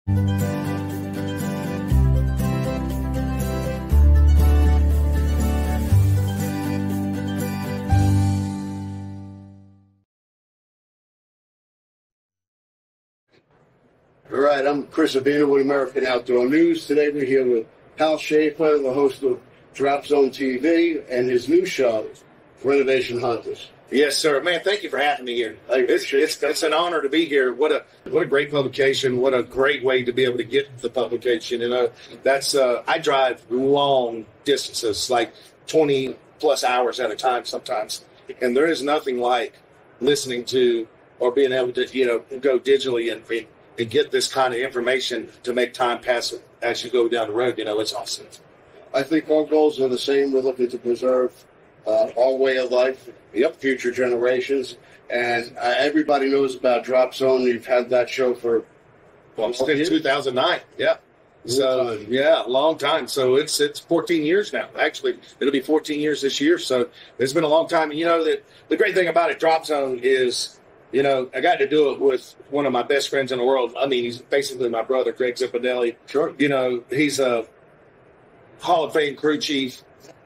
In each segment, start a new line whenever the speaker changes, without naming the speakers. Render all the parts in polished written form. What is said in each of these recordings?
All right, I'm Chris Avina with American Outdoor News. Today we're here with Hal Shaffer, the host of Drop Zone TV, and his new show, Renovation Hunters.
Yes, sir. Man, thank you for having me here. It's an honor to be here. What a great publication. What a great way to be able to get the publication. And that's I drive long distances, like 20 plus hours at a time sometimes. And there is nothing like listening to or being able to, go digitally and get this kind of information to make time pass as you go down the road. It's awesome.
I think our goals are the same. We're looking to preserve our way of life, future generations. And everybody knows about Drop Zone. You've had that show for
since 2009. Yeah. So, long time. So it's 14 years now. Actually, it'll be 14 years this year. So it's been a long time. And the great thing about it, Drop Zone, is I got to do it with one of my best friends in the world. I mean, he's basically my brother, Greg Zippadelli.
Sure.
He's a Hall of Fame crew chief.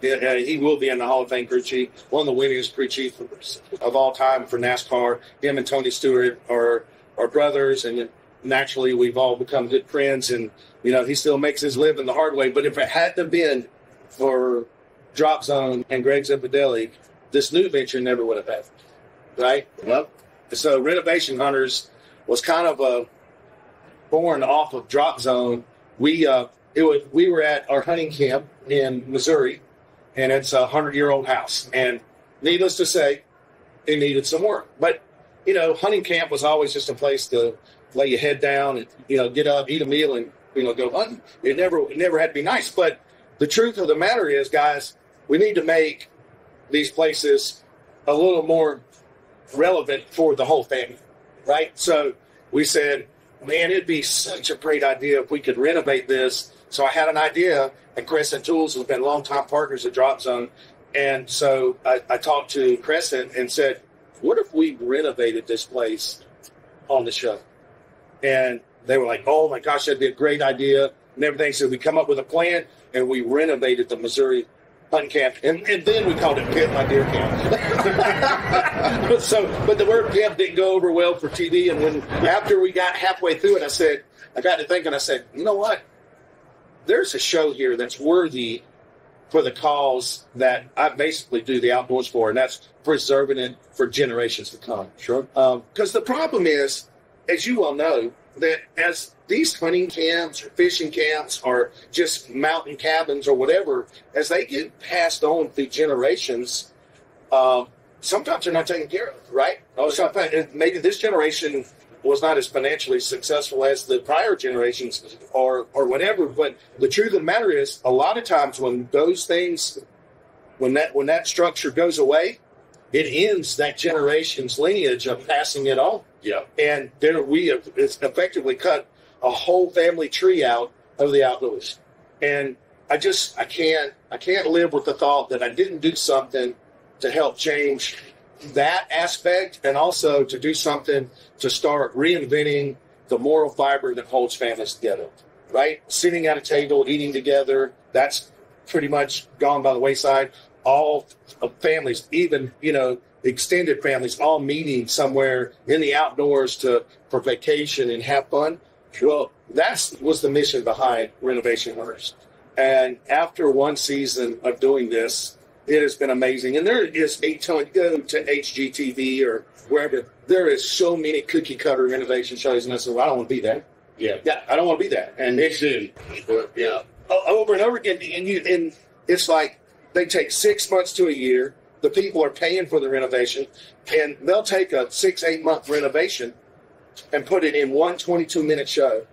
He will be in the Hall of Fame crew chief. One of the winningest crew chiefs of all time for NASCAR. Him and Tony Stewart are brothers, and naturally we've all become good friends. And, he still makes his living the hard way. But if it hadn't been for Drop Zone and Greg Zippadelli, this new venture never would have happened. Right?
Yep.
So Renovation Hunters was kind of born off of Drop Zone. We were at our hunting camp in Missouri, and it's a 100-year-old house. And needless to say, it needed some work. But, hunting camp was always just a place to lay your head down and, get up, eat a meal, and, go hunting. It never had to be nice. But the truth of the matter is, guys, we need to make these places a little more relevant for the whole family, right? So we said, man, it'd be such a great idea if we could renovate this. So I had an idea, and Crescent Tools has been longtime partners at Drop Zone. And so I talked to Crescent and said, what if we renovated this place on the show? And they were like, oh my gosh, that'd be a great idea and everything. So we come up with a plan, and we renovated the Missouri hunting camp, and then we called it Pimp My Deer Camp. But the word pimp didn't go over well for TV, and after we got halfway through it, I got to thinking, I said, you know what? There's a show here that's worthy for the cause that I basically do the outdoors for, and that's preserving it for generations to come.
Sure.
Because the problem is, as you well know, that as these hunting camps or fishing camps or just mountain cabins or whatever, as they get passed on through generations, sometimes they're not taken care of, right? Maybe this generation was not as financially successful as the prior generations or whatever, but the truth of the matter is, a lot of times when those things, when that structure goes away, it ends that generation's lineage of passing it on.
Yeah.
And then we have effectively cut a whole family tree out of the outdoors. And I can't live with the thought that I didn't do something to help change that aspect, and also to do something to start reinventing the moral fiber that holds families together, right? Sitting at a table, eating together, that's pretty much gone by the wayside. All of families, even, extended families, all meeting somewhere in the outdoors for vacation and have fun. Well, that was the mission behind Renovation Hunters. And after one season of doing this, it has been amazing. And there is a ton. Go to HGTV or wherever. There is so many cookie cutter renovation shows. And I said, well, I don't want to be that.
Yeah.
Yeah, I don't want to be that. And
Me too.
Yeah. Over and over again. And it's like they take 6 months to a year. The people are paying for the renovation. And they'll take a 6-8 month renovation and put it in one 22-minute show.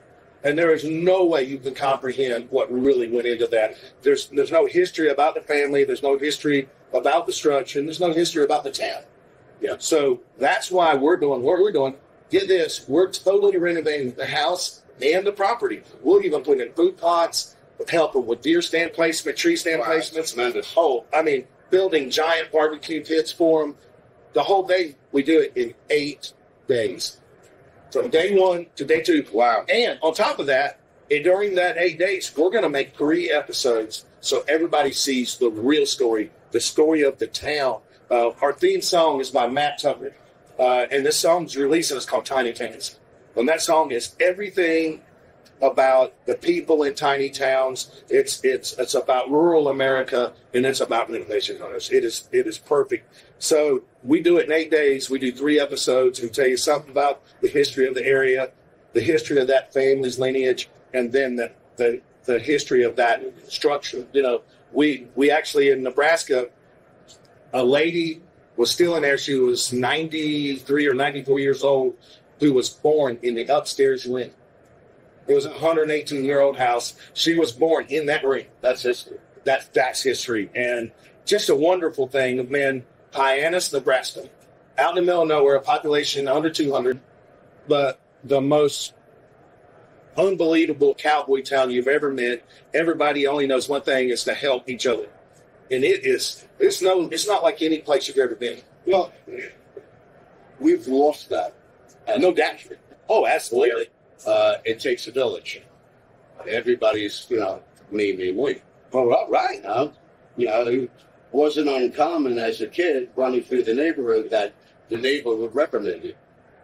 And there is no way you can comprehend what really went into that. There's no history about the family. There's no history about the structure. And there's no history about the town. Yeah. So that's why we're doing what we're doing. Get this. We're totally renovating the house and the property. We'll even put in food plots, help them with deer stand placement, tree stand placements.
Tremendous.
Oh, I mean, building giant barbecue pits for them. The whole day, we do it in 8 days. from day 1 to day 2.
Wow.
And on top of that, and during that 8 days, we're going to make 3 episodes so everybody sees the real story, the story of the town. Our theme song is by Matt Tucker, and this song's released, and it's called Tiny Towns. And that song is everything about the people in tiny towns. It's about rural America, and it's about Renovation Hunters. It is perfect. So we do it in 8 days. We do 3 episodes. We tell you something about the history of the area, the history of that family's lineage, and then the history of that structure. You know, we actually in Nebraska, a lady was still in there. She was 93 or 94 years old, who was born in the upstairs wing. It was a 118-year-old house. She was born in that ring. That's history. That's history. And just a wonderful thing. Man, Hyannis, Nebraska, out in the middle of nowhere, a population under 200, but the most unbelievable cowboy town you've ever met. Everybody only knows one thing, is to help each other. And it's not like any place you've ever been.
Well, we've lost that.
No doubt. Oh, absolutely.
It takes a village. Everybody's, me.
Oh, right.
It wasn't uncommon as a kid running through the neighborhood that the neighbor would reprimand you.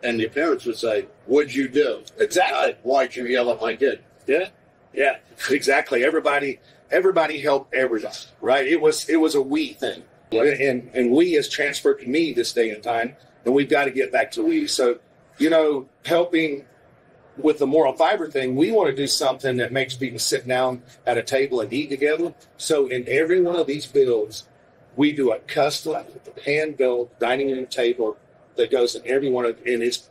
And your parents would say, "What'd you do?"
Exactly.
Why'd you yell at my kid?
Yeah, exactly. Everybody helped everybody, right? It was a we thing. Yeah. And we has transferred to me this day and time, and we've got to get back to we. So, helping with the moral fiber thing, we want to do something that makes people sit down at a table and eat together. So in every one of these builds, we do a custom hand-built dining room table that goes in every one of, and it's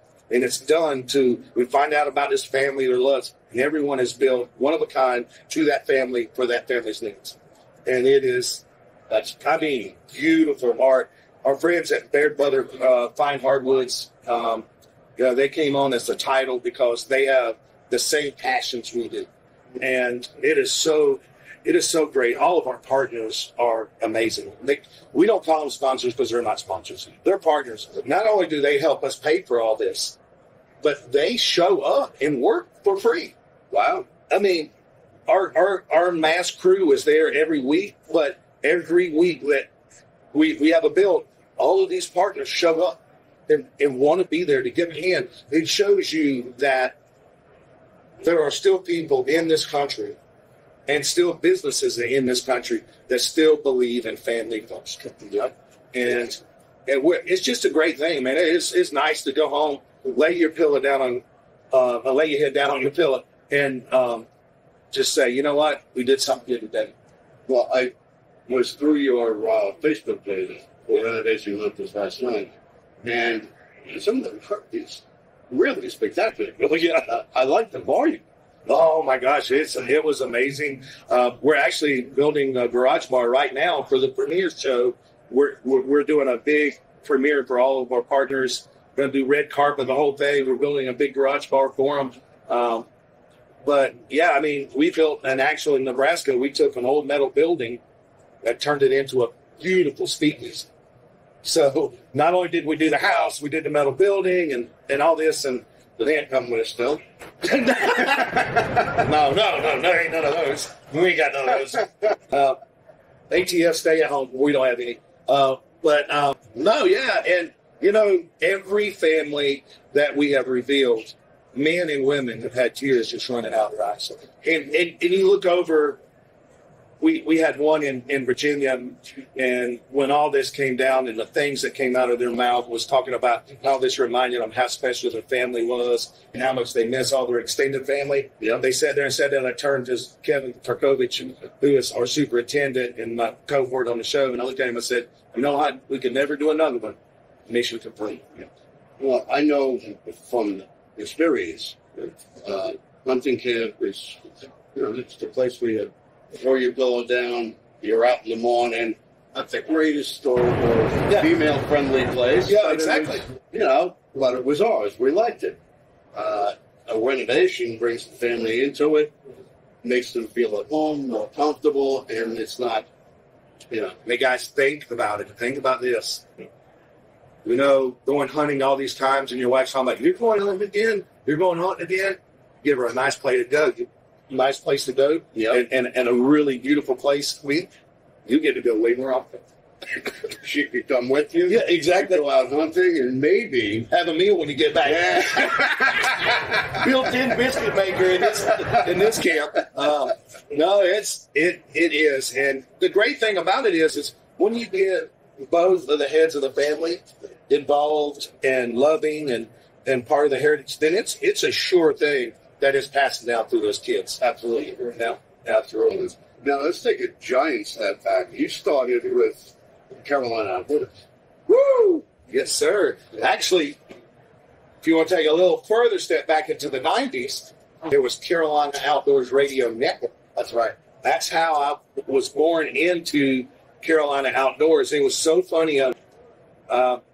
done to, we find out about this family, their loves, and everyone is built one of a kind to that family for that family's needs. And that's beautiful art. Our friends at Baird Brother Fine Hardwoods, they came on as the title because they have the same passions we do. And it is so great. All of our partners are amazing. We don't call them sponsors because they're not sponsors. They're partners. Not only do they help us pay for all this, but they show up and work for free.
Wow.
I mean, our mass crew is there every week, but every week that we have a build, all of these partners show up and want to be there to give a hand. It shows you that there are still people in this country and still businesses in this country that still believe in family first. And it's just a great thing, man. It's nice to go home, lay your head down on your pillow, and just say, you know what, we did something good today.
Well, I was through your Facebook page for Renovation Hunters last night, and some of them is really spectacular. I like the volume.
Oh my gosh, it was amazing. We're actually building a garage bar right now for the premiere show. We're doing a big premiere for all of our partners. We're going to do red carpet, the whole thing. We're building a big garage bar for them. But yeah, I mean, we built in Nebraska, we took an old metal building that turned it into a beautiful speakeasy. So not only did we do the house, we did the metal building and all this, and
they ain't come with us still.
No, ain't none of those. We ain't got none of those. ATF, stay at home. We don't have any. And every family that we have revealed, men and women have had tears just running out of their eyes. And you look over, we had one in Virginia, and when all this came down and the things that came out of their mouth was talking about how this reminded them how special their family was and how much they miss all their extended family.
Yeah.
They sat there and said that. I turned to Kevin Tarkovich, who is our superintendent and my cohort on the show, and I looked at him and said, you know what, we could never do another one. Mission complete. Yeah.
Well, I know from experience, hunting camp is, it's the place where you throw your pillow down, you're out in the morning. Not the greatest or female-friendly place.
Yeah, exactly.
But it was ours. We liked it. A renovation brings the family into it, makes them feel at home, more comfortable, and it's not,
Hey, guys, think about it. Think about this. Going hunting all these times, and your wife's talking about, you're going hunting again? you're going hunting again, give her a nice plate of dough. Nice place to go, and a really beautiful place to eat. You get to go way more often.
She could come with you.
Yeah, exactly.
Go out hunting and maybe
have a meal when you get back.
Yeah.
Built-in biscuit maker in this camp. No, it is, and the great thing about it is when you get both of the heads of the family involved and loving and part of the heritage, then it's a sure thing that is passing down through those kids. Absolutely. Now, absolutely.
Now let's take a giant step back. You started with Carolina Outdoors. Woo!
Yes, sir. Actually, if you want to take a little further step back into the 90s, there was Carolina Outdoors Radio Network. That's right. That's how I was born into Carolina Outdoors. It was so funny. I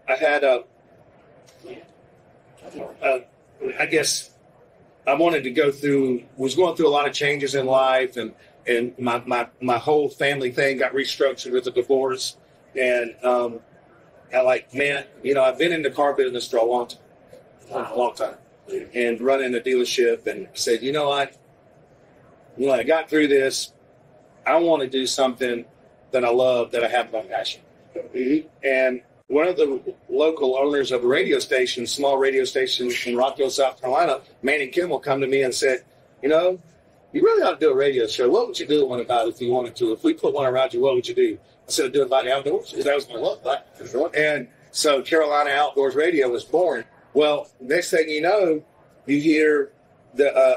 had I guess I wanted to was going through a lot of changes in life, and my whole family thing got restructured with a divorce. And I I've been in the car business for a long time, and running a dealership, and said, I got through this. I want to do something that I love, that I have my passion. Mm-hmm. And one of the local owners of a radio station, small radio station in Rockville, South Carolina, Manny Kimmel, come to me and said, you really ought to do a radio show. What would you do one about if you wanted to? If we put one around you, what would you do? I said, I'd do it about the outdoors, because that was my love. Right? And so Carolina Outdoors Radio was born. Well, next thing you know, you hear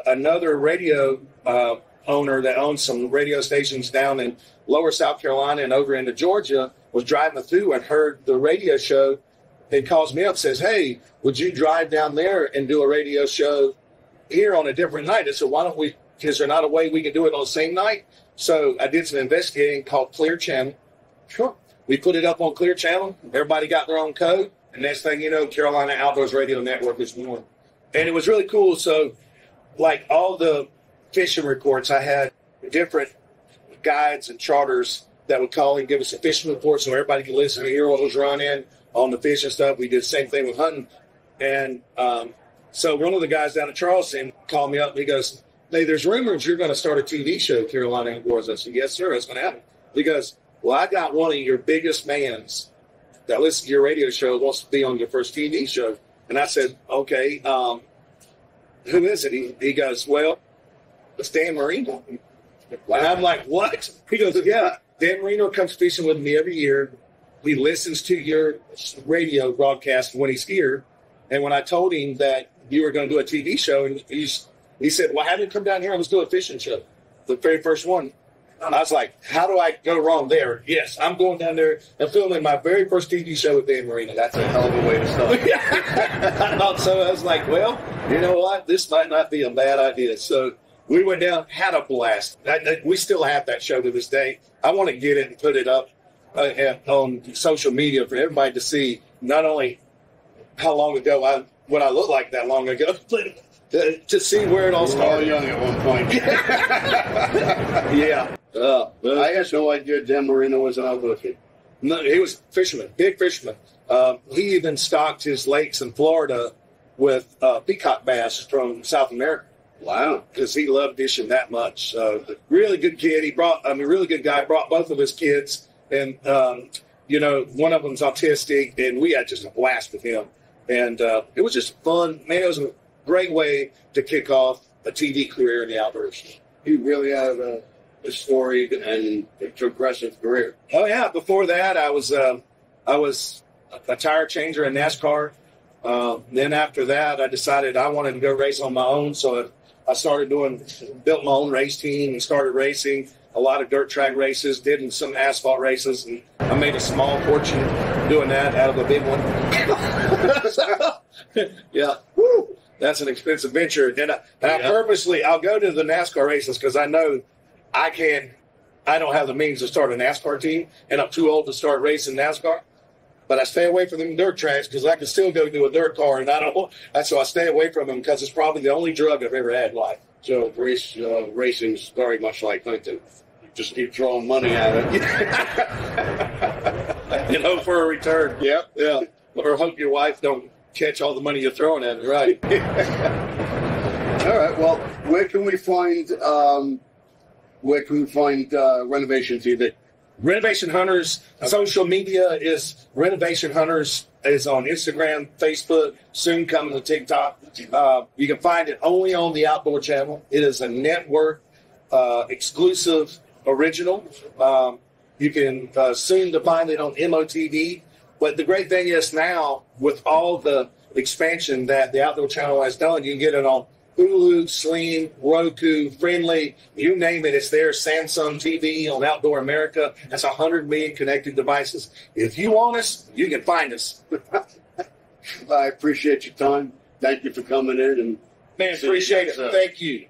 another radio owner that owns some radio stations down in lower South Carolina and over into Georgia was driving through and heard the radio show. He calls me up and says, hey, would you drive down there and do a radio show here on a different night? I said, why don't we, is there not a way we can do it on the same night? So I did some investigating called Clear Channel. Sure. We put it up on Clear Channel. Everybody got their own code. And next thing you know, Carolina Outdoors Radio Network is born. And it was really cool. So like all the fishing reports, I had different guides and charters that would call and give us a fishing report so everybody could listen and hear what was running on the fishing stuff. We did the same thing with hunting. And so one of the guys down in Charleston called me up and he goes, hey, there's rumors you're going to start a TV show, Carolina Outdoors. I said, yes, sir, it's going to happen. He goes, well, I got one of your biggest fans that listens to your radio show, wants to be on your first TV show. And I said, okay, who is it? He goes, well, it's Dan Marino. And I'm like, what? He goes, yeah, Dan Marino comes fishing with me every year. He listens to your radio broadcast when he's here. And when I told him that you were going to do a TV show, and he said, well, have you come down here and let's do a fishing show? The very first one. I was like, how do I go wrong there? Yes, I'm going down there and filming my very first TV show with Dan Marino. That's a hell of a way to start. I thought so. I was like, well, you know what? This might not be a bad idea. So we went down, had a blast. We still have that show to this day. I want to get it and put it up on social media for everybody to see not only how long ago what I looked like that long ago, but to see where it all started.
Young at one point.
Yeah.
I had no idea Dan Marino was an outdoor kid.
No, he was a fisherman, big fisherman. He even stocked his lakes in Florida with peacock bass from South America.
Wow.
Because he loved fishing that much. Really good kid. Really good guy. Brought both of his kids. And, one of them's autistic. And we had just a blast with him. And it was just fun. Man, it was a great way to kick off a TV career in the outdoors.
He really had a storied and progressive career.
Oh, yeah. Before that, I was a tire changer in NASCAR. Then after that, I decided I wanted to go race on my own. So I built my own race team and started racing a lot of dirt track races, did some asphalt races, and I made a small fortune doing that out of a big one. Yeah. Woo. That's an expensive venture. And I purposely, I'll go to the NASCAR races because I know I don't have the means to start a NASCAR team, and I'm too old to start racing NASCAR. But I stay away from them dirt tracks because I can still go do a dirt car, and so I stay away from them because it's probably the only drug I've ever had in life.
So racing's very much like hunting. Just keep throwing money at it.
And hope for a return.
Yep.
Yeah. Or hope your wife don't catch all the money you're throwing at it. Right.
Well, where can we find Renovation TV?
Renovation Hunters social media is Renovation Hunters is on Instagram, Facebook, soon coming to TikTok. You can find it only on the Outdoor Channel. It is a network exclusive original. You can soon to find it on MOTV. But the great thing is now, with all the expansion that the Outdoor Channel has done, you can get it on Hulu, Sling, Roku, Friendly, you name it, it's there. Samsung TV on Outdoor America. That's 100 million connected devices. If you want us, you can find us.
I appreciate your time. Thank you for coming in. And
man, appreciate it. Thank you.